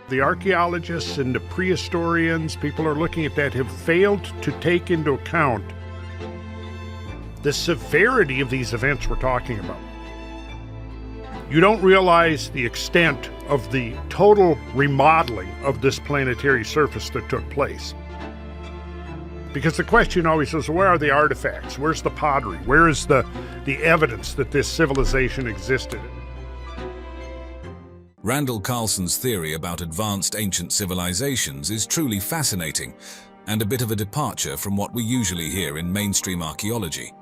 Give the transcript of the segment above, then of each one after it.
The archaeologists and the prehistorians, people are looking at that, have failed to take into account the severity of these events we're talking about. You don't realize the extent of the total remodeling of this planetary surface that took place. Because the question always is, where are the artifacts? Where's the pottery? Where is the evidence that this civilization existed? Randall Carlson's theory about advanced ancient civilizations is truly fascinating and a bit of a departure from what we usually hear in mainstream archaeology.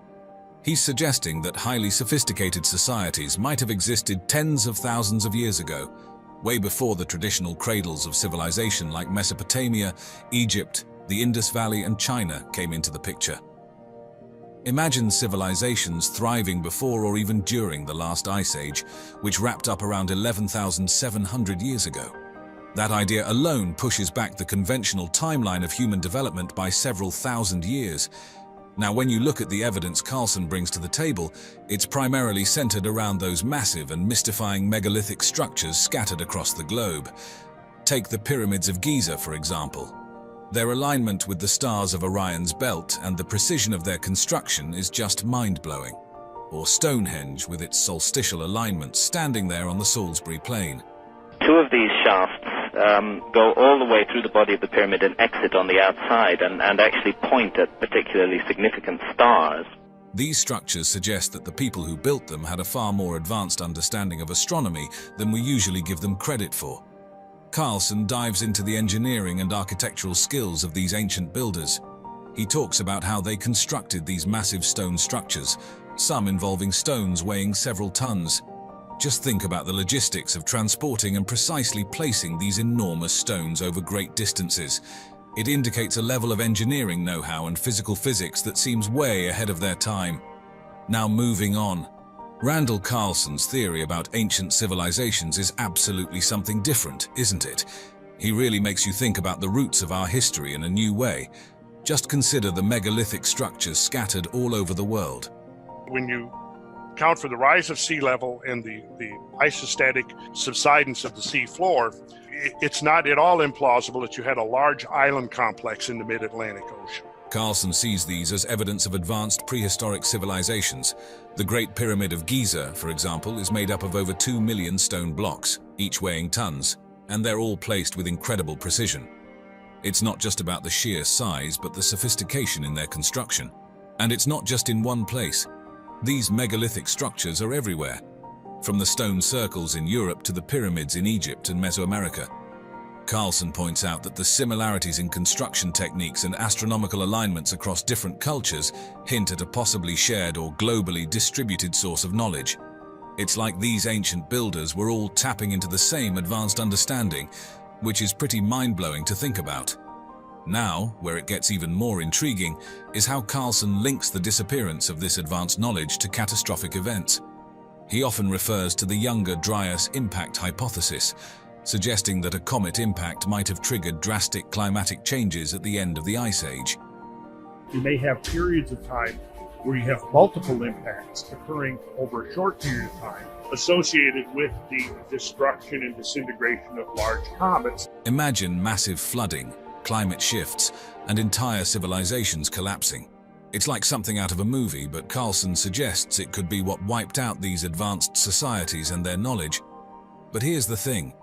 He's suggesting that highly sophisticated societies might have existed tens of thousands of years ago, way before the traditional cradles of civilization like Mesopotamia, Egypt, the Indus Valley, and China came into the picture. Imagine civilizations thriving before or even during the last ice age, which wrapped up around 11,700 years ago. That idea alone pushes back the conventional timeline of human development by several thousand years. Now, when you look at the evidence Carlson brings to the table, it's primarily centered around those massive and mystifying megalithic structures scattered across the globe. Take the pyramids of Giza, for example. Their alignment with the stars of Orion's belt and the precision of their construction is just mind-blowing. Or Stonehenge, with its solstitial alignment standing there on the Salisbury Plain. Two of these shafts go all the way through the body of the pyramid and exit on the outside and actually point at particularly significant stars. These structures suggest that the people who built them had a far more advanced understanding of astronomy than we usually give them credit for. Carlson dives into the engineering and architectural skills of these ancient builders. He talks about how they constructed these massive stone structures, some involving stones weighing several tons. Just think about the logistics of transporting and precisely placing these enormous stones over great distances. It indicates a level of engineering know-how and physical physics that seems way ahead of their time. Now moving on. Randall Carlson's theory about ancient civilizations is absolutely something different, isn't it? He really makes you think about the roots of our history in a new way. Just consider the megalithic structures scattered all over the world. When you account for the rise of sea level and the isostatic subsidence of the sea floor, it's not at all implausible that you had a large island complex in the mid-Atlantic Ocean. Carlson sees these as evidence of advanced prehistoric civilizations. The Great Pyramid of Giza, for example, is made up of over 2 million stone blocks, each weighing tons, and they're all placed with incredible precision. It's not just about the sheer size, but the sophistication in their construction. And it's not just in one place. These megalithic structures are everywhere, from the stone circles in Europe to the pyramids in Egypt and Mesoamerica. Carlson points out that the similarities in construction techniques and astronomical alignments across different cultures hint at a possibly shared or globally distributed source of knowledge. It's like these ancient builders were all tapping into the same advanced understanding, which is pretty mind-blowing to think about. Now, where it gets even more intriguing, is how Carlson links the disappearance of this advanced knowledge to catastrophic events. He often refers to the Younger Dryas impact hypothesis, suggesting that a comet impact might have triggered drastic climatic changes at the end of the Ice Age. You may have periods of time where you have multiple impacts occurring over a short period of time associated with the destruction and disintegration of large comets. Imagine massive flooding, climate shifts, and entire civilizations collapsing. It's like something out of a movie, but Carlson suggests it could be what wiped out these advanced societies and their knowledge. But here's the thing.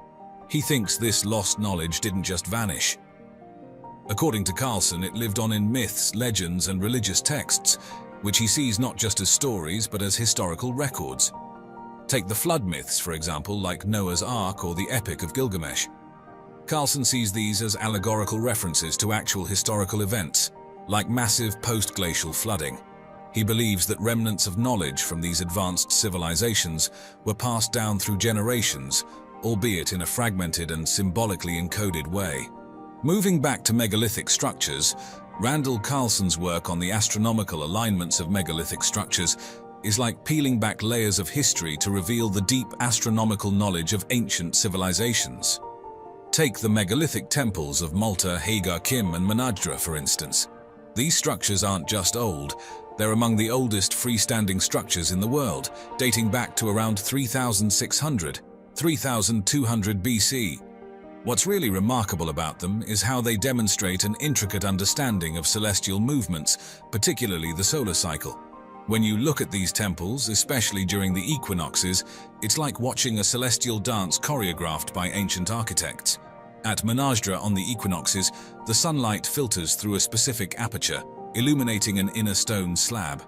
He thinks this lost knowledge didn't just vanish. According to Carlson, it lived on in myths, legends, and religious texts, which he sees not just as stories but as historical records. Take the flood myths, for example, like Noah's Ark or the Epic of Gilgamesh. Carlson sees these as allegorical references to actual historical events, like massive post-glacial flooding. He believes that remnants of knowledge from these advanced civilizations were passed down through generations, albeit in a fragmented and symbolically encoded way. Moving back to megalithic structures, Randall Carlson's work on the astronomical alignments of megalithic structures is like peeling back layers of history to reveal the deep astronomical knowledge of ancient civilizations. Take the megalithic temples of Malta, Hagar Kim, and Manajra, for instance. These structures aren't just old, they're among the oldest freestanding structures in the world, dating back to around 3,600, 3,200 BC. What's really remarkable about them is how they demonstrate an intricate understanding of celestial movements, particularly the solar cycle. When you look at these temples, especially during the equinoxes, it's like watching a celestial dance choreographed by ancient architects. At Menasdra on the equinoxes, the sunlight filters through a specific aperture, illuminating an inner stone slab.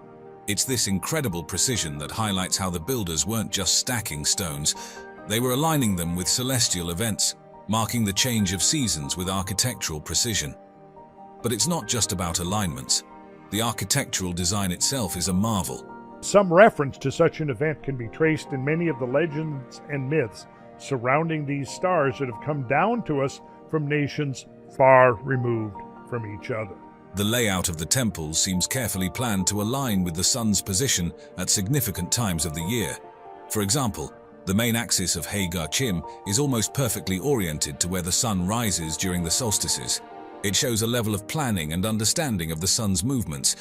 It's this incredible precision that highlights how the builders weren't just stacking stones, they were aligning them with celestial events, marking the change of seasons with architectural precision. But it's not just about alignments. The architectural design itself is a marvel. Some reference to such an event can be traced in many of the legends and myths surrounding these stars that have come down to us from nations far removed from each other. The layout of the temples seems carefully planned to align with the sun's position at significant times of the year. For example, the main axis of Hagar Chim is almost perfectly oriented to where the sun rises during the solstices. It shows a level of planning and understanding of the sun's movements.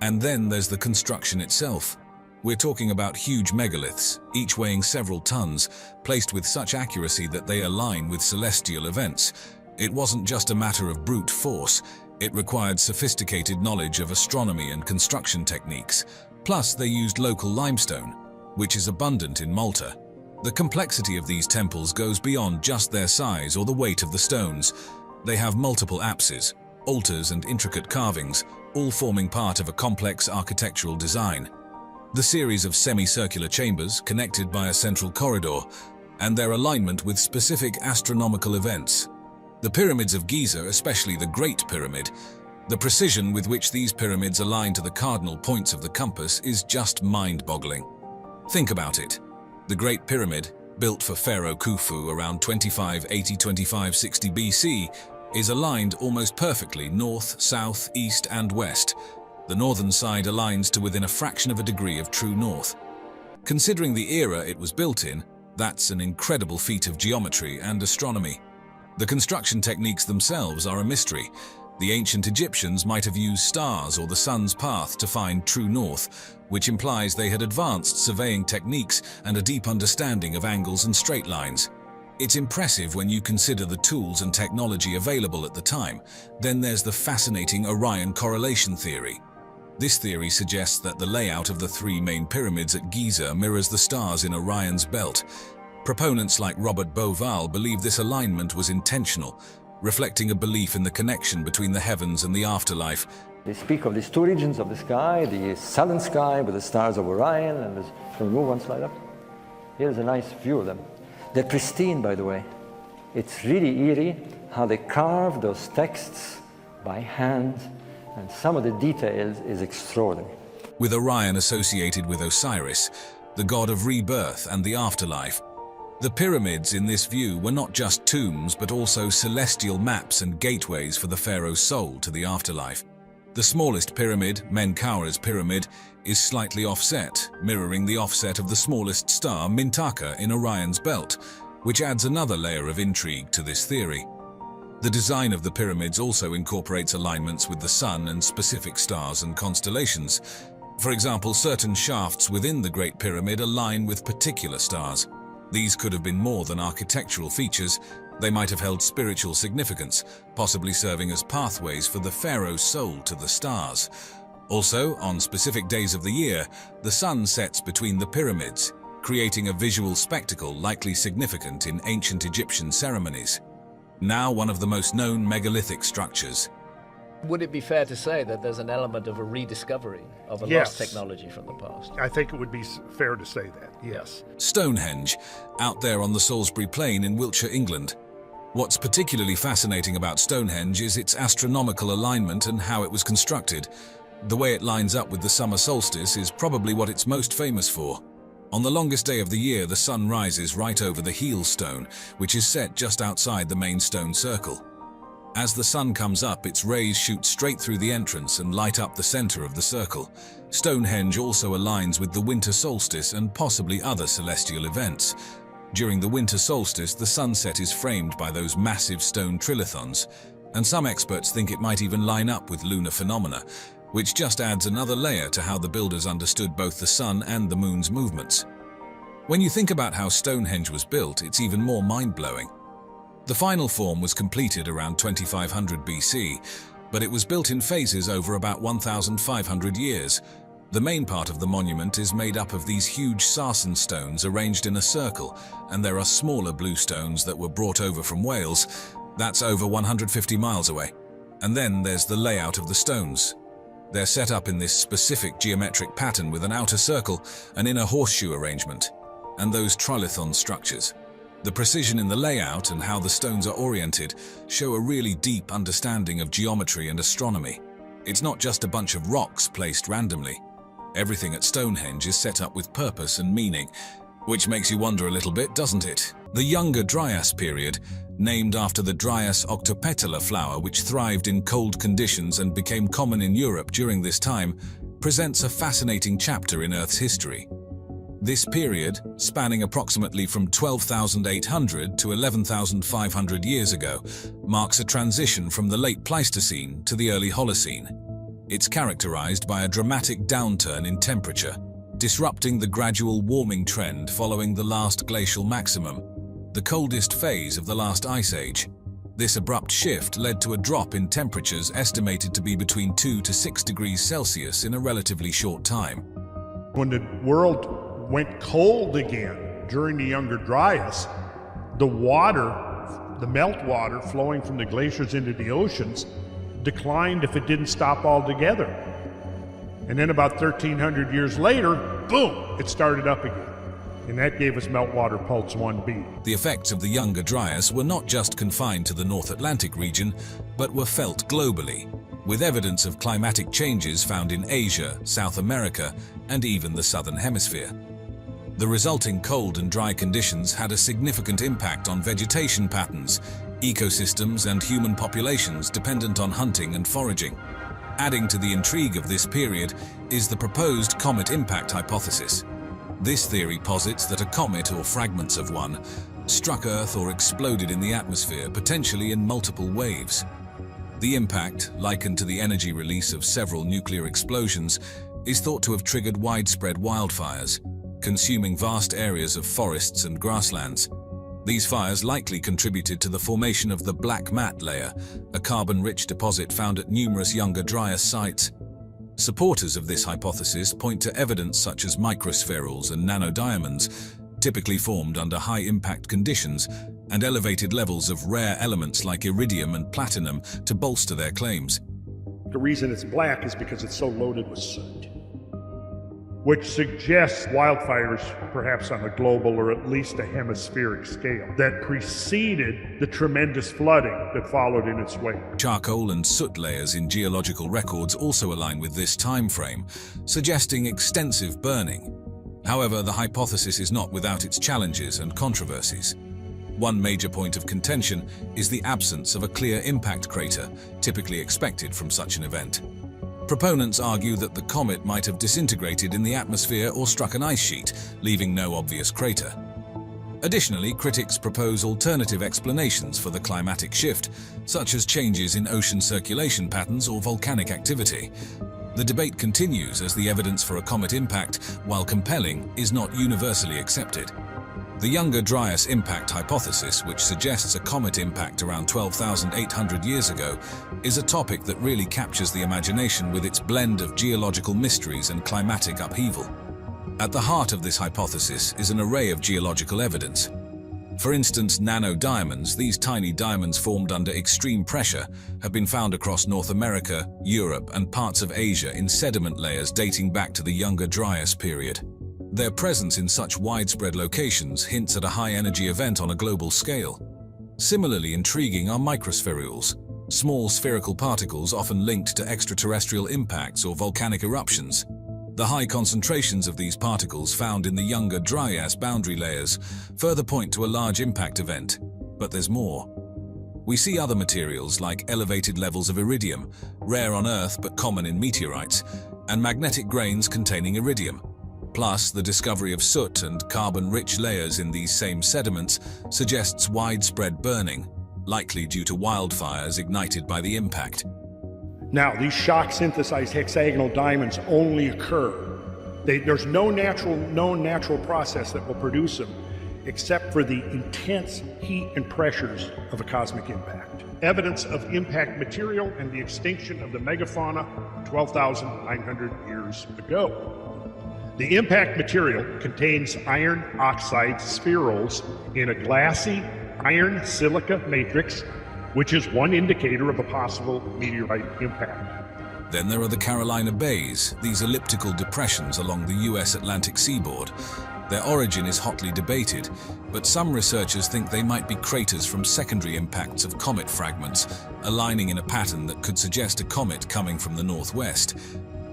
And then there's the construction itself. We're talking about huge megaliths, each weighing several tons, placed with such accuracy that they align with celestial events. It wasn't just a matter of brute force, it required sophisticated knowledge of astronomy and construction techniques. Plus, they used local limestone, which is abundant in Malta. The complexity of these temples goes beyond just their size or the weight of the stones. They have multiple apses, altars and intricate carvings, all forming part of a complex architectural design. The series of semicircular chambers connected by a central corridor, and their alignment with specific astronomical events. The pyramids of Giza, especially the Great Pyramid, the precision with which these pyramids align to the cardinal points of the compass is just mind-boggling. Think about it. The Great Pyramid, built for Pharaoh Khufu around 2580–2560 BC, is aligned almost perfectly north, south, east, and west. The northern side aligns to within a fraction of a degree of true north. Considering the era it was built in, that's an incredible feat of geometry and astronomy. The construction techniques themselves are a mystery. The ancient Egyptians might have used stars or the sun's path to find true north, which implies they had advanced surveying techniques and a deep understanding of angles and straight lines. It's impressive when you consider the tools and technology available at the time. Then there's the fascinating Orion correlation theory. This theory suggests that the layout of the three main pyramids at Giza mirrors the stars in Orion's belt. Proponents like Robert Bauval believe this alignment was intentional, reflecting a belief in the connection between the heavens and the afterlife. They speak of these two regions of the sky, the southern sky with the stars of Orion, and can we move one slide up? Here's a nice view of them. They're pristine, by the way. It's really eerie how they carve those texts by hand, and some of the details is extraordinary. With Orion associated with Osiris, the god of rebirth and the afterlife, the pyramids in this view were not just tombs but also celestial maps and gateways for the pharaoh's soul to the afterlife. The smallest pyramid, Menkaura's pyramid, is slightly offset, mirroring the offset of the smallest star, Mintaka, in Orion's belt, which adds another layer of intrigue to this theory. The design of the pyramids also incorporates alignments with the sun and specific stars and constellations. For example, certain shafts within the Great Pyramid align with particular stars. These could have been more than architectural features. They might have held spiritual significance, possibly serving as pathways for the pharaoh's soul to the stars. Also, on specific days of the year, the sun sets between the pyramids, creating a visual spectacle likely significant in ancient Egyptian ceremonies. Now one of the most known megalithic structures. Would it be fair to say that there's an element of a rediscovery of a lost technology from the past? I think it would be fair to say that, yes. Stonehenge, out there on the Salisbury Plain in Wiltshire, England. What's particularly fascinating about Stonehenge is its astronomical alignment and how it was constructed. The way it lines up with the summer solstice is probably what it's most famous for. On the longest day of the year, the sun rises right over the heel stone, which is set just outside the main stone circle. As the sun comes up, its rays shoot straight through the entrance and light up the center of the circle. Stonehenge also aligns with the winter solstice and possibly other celestial events. During the winter solstice, the sunset is framed by those massive stone trilithons, and some experts think it might even line up with lunar phenomena, which just adds another layer to how the builders understood both the sun and the moon's movements. When you think about how Stonehenge was built, it's even more mind-blowing. The final form was completed around 2500 BC, but it was built in phases over about 1,500 years. The main part of the monument is made up of these huge sarsen stones arranged in a circle, and there are smaller blue stones that were brought over from Wales. That's over 150 miles away. And then there's the layout of the stones. They're set up in this specific geometric pattern with an outer circle, an inner horseshoe arrangement, and those trilithon structures. The precision in the layout and how the stones are oriented show a really deep understanding of geometry and astronomy. It's not just a bunch of rocks placed randomly. Everything at Stonehenge is set up with purpose and meaning, which makes you wonder a little bit, doesn't it? The Younger Dryas period, named after the Dryas octopetala flower which thrived in cold conditions and became common in Europe during this time, presents a fascinating chapter in Earth's history. This period, spanning approximately from 12,800 to 11,500 years ago, marks a transition from the late Pleistocene to the early Holocene. It's characterized by a dramatic downturn in temperature, disrupting the gradual warming trend following the last glacial maximum, the coldest phase of the last ice age. This abrupt shift led to a drop in temperatures estimated to be between 2 to 6 degrees Celsius in a relatively short time. When the world went cold again during the Younger Dryas, the water, the meltwater flowing from the glaciers into the oceans, declined if it didn't stop altogether. And then about 1,300 years later, boom, it started up again. And that gave us meltwater pulse 1b. The effects of the Younger Dryas were not just confined to the North Atlantic region, but were felt globally, with evidence of climatic changes found in Asia, South America, and even the Southern Hemisphere. The resulting cold and dry conditions had a significant impact on vegetation patterns, ecosystems, and human populations dependent on hunting and foraging. Adding to the intrigue of this period is the proposed comet impact hypothesis. This theory posits that a comet, or fragments of one, struck Earth or exploded in the atmosphere, potentially in multiple waves. The impact, likened to the energy release of several nuclear explosions, is thought to have triggered widespread wildfires, consuming vast areas of forests and grasslands. These fires likely contributed to the formation of the black mat layer, a carbon-rich deposit found at numerous Younger Dryas sites. Supporters of this hypothesis point to evidence such as microspherules and nanodiamonds, typically formed under high-impact conditions, and elevated levels of rare elements like iridium and platinum to bolster their claims. The reason it's black is because it's so loaded with soot, which suggests wildfires perhaps on a global or at least a hemispheric scale that preceded the tremendous flooding that followed in its wake. Charcoal and soot layers in geological records also align with this time frame, suggesting extensive burning. However, the hypothesis is not without its challenges and controversies. One major point of contention is the absence of a clear impact crater, typically expected from such an event. Proponents argue that the comet might have disintegrated in the atmosphere or struck an ice sheet, leaving no obvious crater. Additionally, critics propose alternative explanations for the climatic shift, such as changes in ocean circulation patterns or volcanic activity. The debate continues as the evidence for a comet impact, while compelling, is not universally accepted. The Younger Dryas impact hypothesis, which suggests a comet impact around 12,800 years ago, is a topic that really captures the imagination with its blend of geological mysteries and climatic upheaval. At the heart of this hypothesis is an array of geological evidence. For instance, nanodiamonds, these tiny diamonds formed under extreme pressure, have been found across North America, Europe, and parts of Asia in sediment layers dating back to the Younger Dryas period. Their presence in such widespread locations hints at a high-energy event on a global scale. Similarly intriguing are microspherules, small spherical particles often linked to extraterrestrial impacts or volcanic eruptions. The high concentrations of these particles found in the Younger Dryas boundary layers further point to a large impact event, but there's more. We see other materials like elevated levels of iridium, rare on Earth but common in meteorites, and magnetic grains containing iridium. Plus, the discovery of soot and carbon-rich layers in these same sediments suggests widespread burning, likely due to wildfires ignited by the impact. Now, these shock-synthesized hexagonal diamonds only occur. There's no known natural process that will produce them. except for the intense heat and pressures of a cosmic impact. Evidence of impact material and the extinction of the megafauna 12,900 years ago. The impact material contains iron oxide spherules in a glassy iron silica matrix, which is one indicator of a possible meteorite impact. Then there are the Carolina Bays, these elliptical depressions along the US Atlantic seaboard. Their origin is hotly debated, but some researchers think they might be craters from secondary impacts of comet fragments, aligning in a pattern that could suggest a comet coming from the northwest.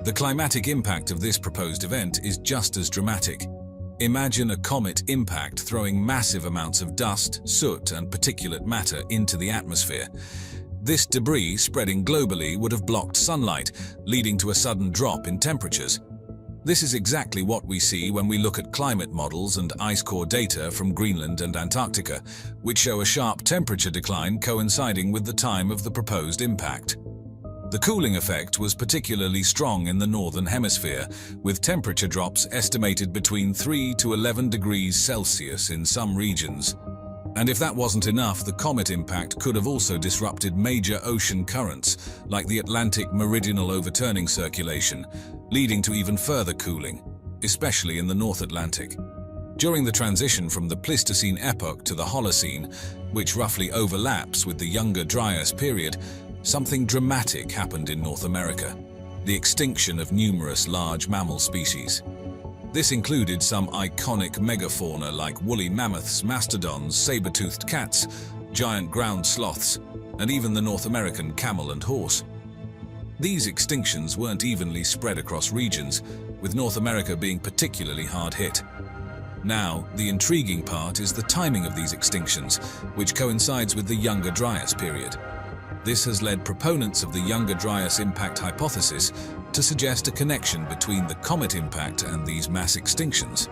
The climatic impact of this proposed event is just as dramatic. Imagine a comet impact throwing massive amounts of dust, soot, and particulate matter into the atmosphere. This debris, spreading globally, would have blocked sunlight, leading to a sudden drop in temperatures. This is exactly what we see when we look at climate models and ice core data from Greenland and Antarctica, which show a sharp temperature decline coinciding with the time of the proposed impact. The cooling effect was particularly strong in the northern hemisphere, with temperature drops estimated between 3 to 11 degrees Celsius in some regions. And if that wasn't enough, the comet impact could have also disrupted major ocean currents, like the Atlantic meridional overturning circulation, leading to even further cooling, especially in the North Atlantic. During the transition from the Pleistocene epoch to the Holocene, which roughly overlaps with the Younger Dryas period, something dramatic happened in North America: the extinction of numerous large mammal species. This included some iconic megafauna like woolly mammoths, mastodons, saber-toothed cats, giant ground sloths, and even the North American camel and horse. These extinctions weren't evenly spread across regions, with North America being particularly hard hit. Now, the intriguing part is the timing of these extinctions, which coincides with the Younger Dryas period. This has led proponents of the Younger Dryas impact hypothesis to suggest a connection between the comet impact and these mass extinctions.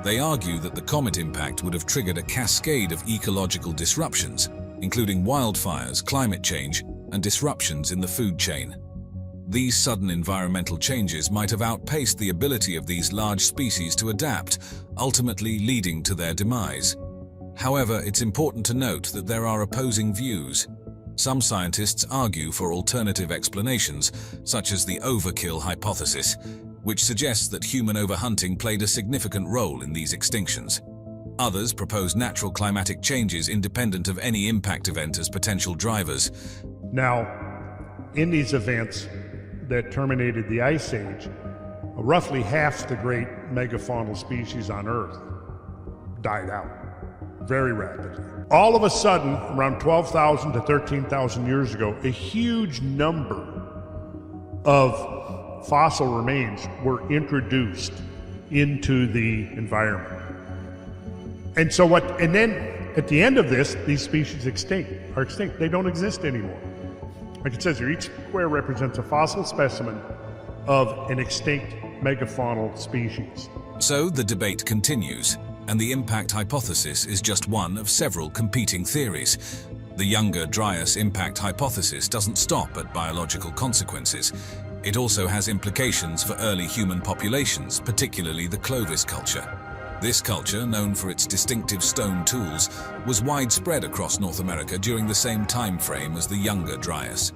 They argue that the comet impact would have triggered a cascade of ecological disruptions, including wildfires, climate change, and disruptions in the food chain. These sudden environmental changes might have outpaced the ability of these large species to adapt, ultimately leading to their demise. However, it's important to note that there are opposing views. Some scientists argue for alternative explanations, such as the overkill hypothesis, which suggests that human overhunting played a significant role in these extinctions. Others propose natural climatic changes independent of any impact event as potential drivers. Now, in these events that terminated the Ice Age, roughly half the great megafaunal species on Earth died out very rapidly. All of a sudden, around 12,000 to 13,000 years ago, a huge number of fossil remains were introduced into the environment. And then at the end of this, these species are extinct. They don't exist anymore. Like it says here, each square represents a fossil specimen of an extinct megafaunal species. So the debate continues, and the impact hypothesis is just one of several competing theories. The Younger Dryas impact hypothesis doesn't stop at biological consequences. It also has implications for early human populations, particularly the Clovis culture. This culture, known for its distinctive stone tools, was widespread across North America during the same time frame as the Younger Dryas.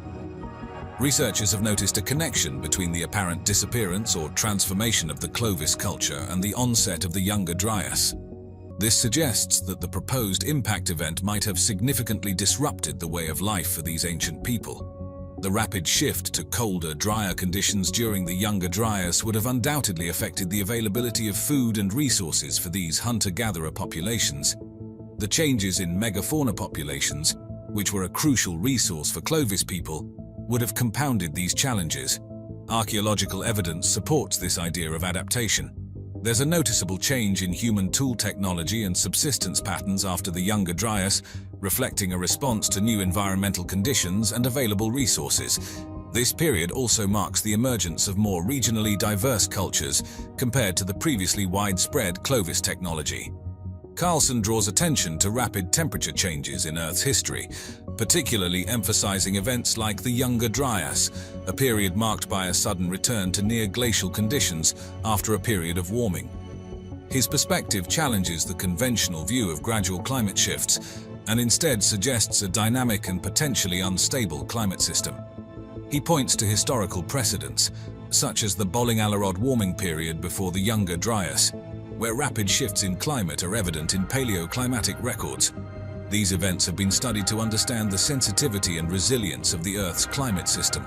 Researchers have noticed a connection between the apparent disappearance or transformation of the Clovis culture and the onset of the Younger Dryas. This suggests that the proposed impact event might have significantly disrupted the way of life for these ancient people. The rapid shift to colder, drier conditions during the Younger Dryas would have undoubtedly affected the availability of food and resources for these hunter-gatherer populations. The changes in megafauna populations, which were a crucial resource for Clovis people, would have compounded these challenges. Archaeological evidence supports this idea of adaptation. There's a noticeable change in human tool technology and subsistence patterns after the Younger Dryas, reflecting a response to new environmental conditions and available resources. This period also marks the emergence of more regionally diverse cultures compared to the previously widespread Clovis technology. Carlson draws attention to rapid temperature changes in Earth's history, particularly emphasizing events like the Younger Dryas, a period marked by a sudden return to near-glacial conditions after a period of warming. His perspective challenges the conventional view of gradual climate shifts and instead suggests a dynamic and potentially unstable climate system. He points to historical precedents, such as the Bolling-Alerod warming period before the Younger Dryas, where rapid shifts in climate are evident in paleoclimatic records. These events have been studied to understand the sensitivity and resilience of the Earth's climate system.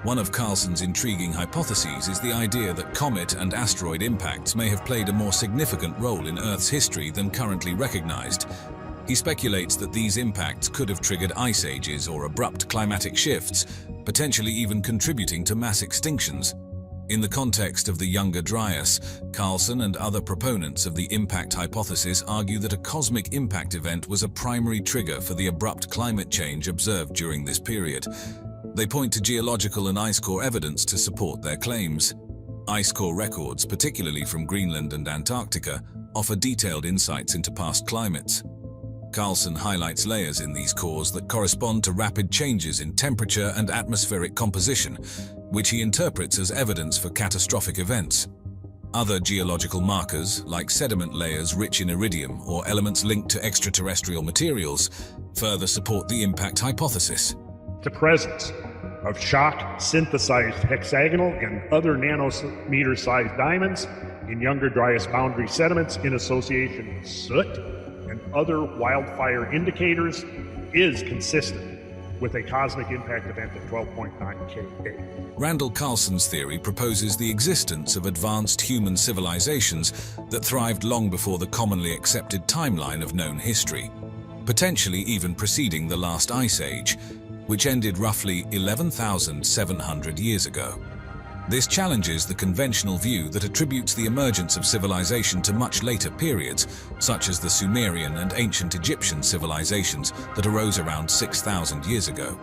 One of Carlson's intriguing hypotheses is the idea that comet and asteroid impacts may have played a more significant role in Earth's history than currently recognized. He speculates that these impacts could have triggered ice ages or abrupt climatic shifts, potentially even contributing to mass extinctions. In the context of the Younger Dryas, Carlson and other proponents of the impact hypothesis argue that a cosmic impact event was a primary trigger for the abrupt climate change observed during this period. They point to geological and ice core evidence to support their claims. Ice core records, particularly from Greenland and Antarctica, offer detailed insights into past climates. Carlson highlights layers in these cores that correspond to rapid changes in temperature and atmospheric composition, which he interprets as evidence for catastrophic events. Other geological markers, like sediment layers rich in iridium or elements linked to extraterrestrial materials, further support the impact hypothesis. The presence of shock-synthesized hexagonal and other nanometer-sized diamonds in Younger Dryas boundary sediments in association with soot and other wildfire indicators is consistent with a cosmic impact event of 12.9 Ka. Randall Carlson's theory proposes the existence of advanced human civilizations that thrived long before the commonly accepted timeline of known history, potentially even preceding the last ice age, which ended roughly 11,700 years ago. This challenges the conventional view that attributes the emergence of civilization to much later periods, such as the Sumerian and ancient Egyptian civilizations that arose around 6,000 years ago.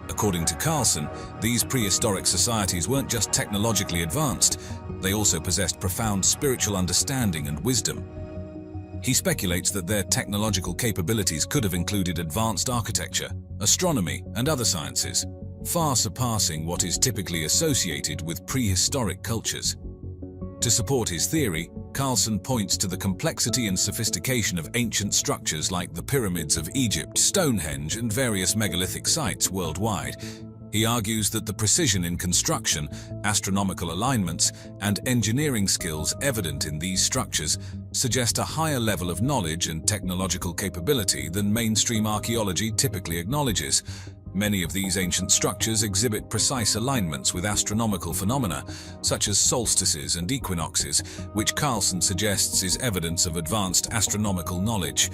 According to Carlson, these prehistoric societies weren't just technologically advanced, they also possessed profound spiritual understanding and wisdom. He speculates that their technological capabilities could have included advanced architecture, astronomy, and other sciences, far surpassing what is typically associated with prehistoric cultures. To support his theory, Carlson points to the complexity and sophistication of ancient structures like the pyramids of Egypt, Stonehenge, and various megalithic sites worldwide. He argues that the precision in construction, astronomical alignments, and engineering skills evident in these structures suggest a higher level of knowledge and technological capability than mainstream archaeology typically acknowledges. Many of these ancient structures exhibit precise alignments with astronomical phenomena, such as solstices and equinoxes, which Carlson suggests is evidence of advanced astronomical knowledge.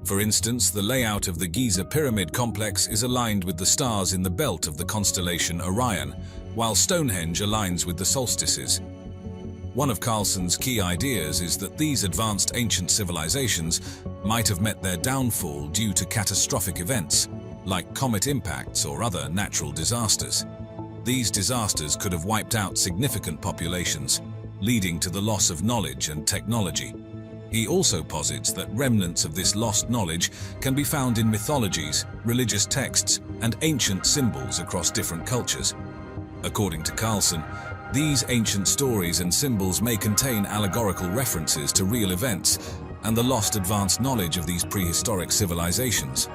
For instance, the layout of the Giza pyramid complex is aligned with the stars in the belt of the constellation Orion, while Stonehenge aligns with the solstices. One of Carlson's key ideas is that these advanced ancient civilizations might have met their downfall due to catastrophic events, like comet impacts or other natural disasters. These disasters could have wiped out significant populations, leading to the loss of knowledge and technology. He also posits that remnants of this lost knowledge can be found in mythologies, religious texts, and ancient symbols across different cultures. According to Carlson, these ancient stories and symbols may contain allegorical references to real events and the lost advanced knowledge of these prehistoric civilizations.